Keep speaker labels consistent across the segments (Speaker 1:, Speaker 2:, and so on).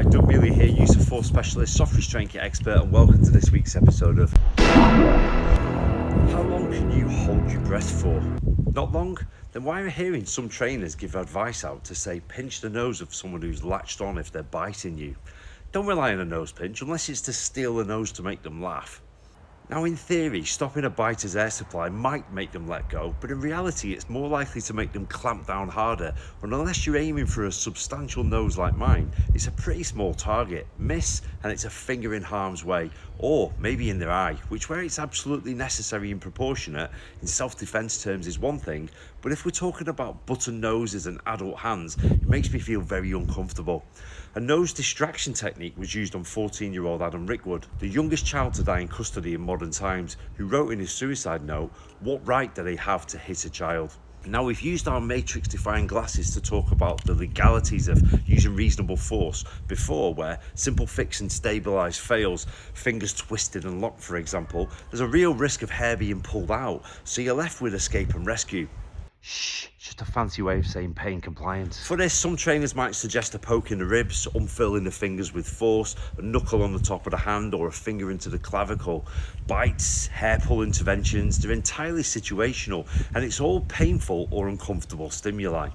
Speaker 1: right, Doug Mealy here, use of force specialist, soft restraint kit expert, and welcome to this week's episode of How long can you hold your breath for? Not long? Then why are you hearing some trainers give advice out to say pinch the nose of someone who's latched on if they're biting you? Don't rely on a nose pinch unless it's to steal the nose to make them laugh. Now, in theory, stopping a biter's air supply might make them let go, but in reality it's more likely to make them clamp down harder, and unless you're aiming for a substantial nose like mine, it's a pretty small target. Miss and it's a finger in harm's way, or maybe in their eye, which where it's absolutely necessary and proportionate in self-defense terms is one thing, but if we're talking about button noses and adult hands, it makes me feel very uncomfortable. A nose distraction technique was used on 14-year-old Adam Rickwood, the youngest child to die in custody in modern times, who wrote in his suicide note, "What right do they have to hit a child?" Now, we've used our matrix-defying glasses to talk about the legalities of using reasonable force before, where simple fix and stabilise fails, fingers twisted and locked for example, there's a real risk of hair being pulled out, so you're left with escape and rescue. Shh, just a fancy way of saying pain compliant. For this, some trainers might suggest a poke in the ribs, unfurling the fingers with force, a knuckle on the top of the hand or a finger into the clavicle. Bites, hair pull interventions, they're entirely situational and it's all painful or uncomfortable stimuli.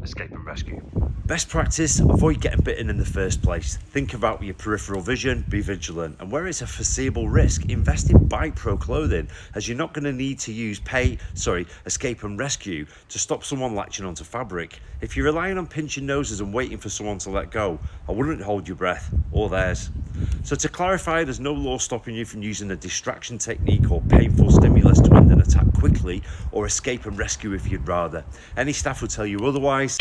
Speaker 1: Escape and rescue. Best practice, avoid getting bitten in the first place. Think about your peripheral vision, be vigilant, and where it's a foreseeable risk, invest in bite pro clothing, as you're not going to need to use escape and rescue to stop someone latching onto fabric. If you're relying on pinching noses and waiting for someone to let go, I wouldn't hold your breath, or theirs. So to clarify, there's no law stopping you from using a distraction technique or painful stimulus to end an attack quickly, or escape and rescue if you'd rather. Any staff will tell you otherwise.